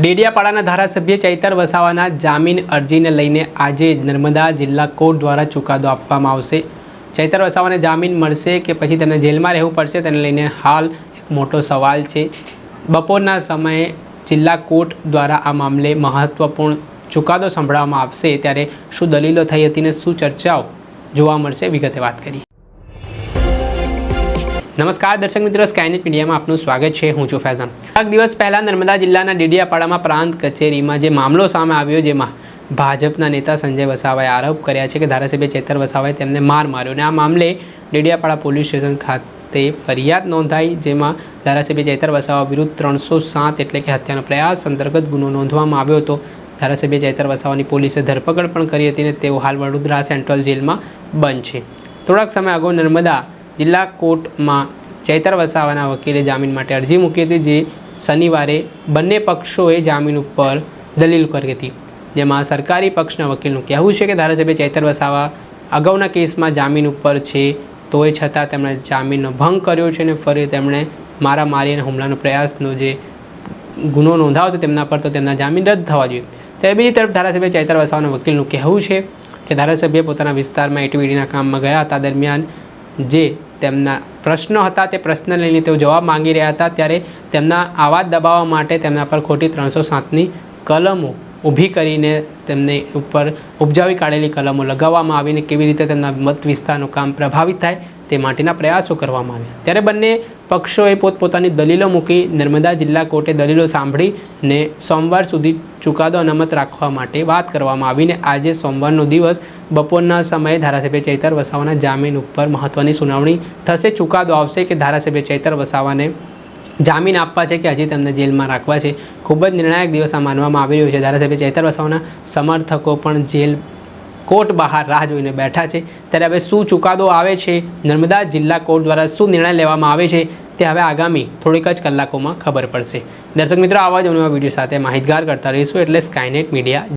ડેડિયાપાડાના ધારાસભ્ય ચૈતર વસાવાના જામીન અરજીને લઈને આજે નર્મદા જિલ્લા કોર્ટ દ્વારા ચુકાદો આપવામાં આવશે। ચૈતર વસાવાને જામીન મળશે કે પછી તેમને જેલમાં રહેવું પડશે તેને લઈને હાલ એક મોટો સવાલ છે। બપોરના સમયે જિલ્લા કોર્ટ દ્વારા આ મામલે મહત્વપૂર્ણ ચુકાદો સંભળાવવામાં આવશે ત્યારે શું દલીલો થઈ હતી ને શું ચર્ચાઓ જોવા મળશે વિગતે વાત કરીએ। नमस्कार दर्शक मित्रों, स्कायनेट मीडिया में आपનું સ્વાગત છે। હું છું ફૈઝાન। એક દિવસ પહેલા નર્મદા જિલ્લાના ડેડિયાપાડામાં પ્રાંત કચેરીમાં જે મામલો સામે આવ્યો, જેમાં ભાજપના નેતા સંજય વસાવાએ આરોપ કર્યા છે કે ધારાસભ્ય ચૈતર વસાવાએ તેમને માર માર્યો અને આ મામલે ડેડિયાપાડા પોલીસ સ્ટેશન ખાતે ફરિયાદ નોંધાઈ, જેમાં ધારાસભ્ય ચૈતર વસાવા વિરુદ્ધ 307 એટલે કે હત્યાનો પ્રયાસ અંતર્ગત ગુનો નોંધવામાં આવ્યો હતો। ધારાસભ્ય ચૈતર વસાવાની પોલીસે ધરપકડ પણ કરી હતી અને તેઓ હાલ વડોદરા સેન્ટ્રલ જેલમાં બંધ છે। થોડાક સમય અગાઉ નર્મદા જિલ્લા કોર્ટમાં ચૈતર વસાવાના વકીલે જામીન માટે અરજી મૂકી હતી, જે શનિવારે બંને પક્ષોએ જામીન ઉપર દલીલ કરી હતી, જેમાં સરકારી પક્ષના વકીલનું કહેવું છે કે ધારાસભ્ય ચૈતર વસાવા અગાઉના કેસમાં જામીન ઉપર છે, તોય છતાં તેમણે જામીનનો ભંગ કર્યો છે અને ફરી તેમણે મારામારી અને હુમલાનો પ્રયાસનો જે ગુનો નોંધાવ્યો હતો તેમના પર, તો તેમના જામીન રદ થવા જોઈએ। ત્યારે બીજી તરફ ધારાસભ્ય ચૈતર વસાવાના વકીલનું કહેવું છે કે ધારાસભ્ય પોતાના વિસ્તારમાં એટીવીડીના કામમાં ગયા હતા, દરમિયાન જે તેમના પ્રશ્નો હતા તે પ્રશ્ન લઈને તેઓ જવાબ માંગી રહ્યા હતા, ત્યારે તેમના અવાજ દબાવવા માટે તેમના પર ખોટી 307ની કલમો ઊભી કરીને તેમને ઉપર ઉપજાવી કાઢેલી કલમો લગાવવામાં આવીને કેવી રીતે તેમના મત વિસ્તારનું કામ પ્રભાવિત થાય તે માટેના પ્રયાસો કરવામાં આવ્યા। ત્યારે બંને પક્ષોએ પોતપોતાની દલીલો મૂકી નર્મદા જિલ્લા કોર્ટે દલીલો સાંભળીને સોમવાર સુધી ચુકાદો અનામત રાખવા માટે વાત કરવામાં આવીને આજે સોમવારનો દિવસ બપોરના સમયે ધારાસભ્ય ચૈતર વસાવાના જામીન ઉપર મહત્વની સુનાવણી થશે। ચુકાદો આવશે કે ધારાસભ્ય ચૈતર વસાવાને જામીન આપવા છે કે હજી તેમને જેલમાં રાખવા છે। ખૂબ જ નિર્ણાયક દિવસ આ માનવામાં આવી રહ્યો છે। ધારાસભ્ય ચૈતર વસાવાના સમર્થકો પણ જેલ કોર્ટ બહાર રાહ જોઈને બેઠા છે। ત્યારે હવે શું ચુકાદો આવે છે, નર્મદા જિલ્લા કોર્ટ દ્વારા શું નિર્ણય લેવામાં આવે છે, તે હવે આગામી થોડીક જ કલાકોમાં ખબર પડશે। દર્શક મિત્રો, આવા જ નવા વિડીયો સાથે માહિતગાર કરતા રહીશું, એટલે સ્કાયનેટ મીડિયા।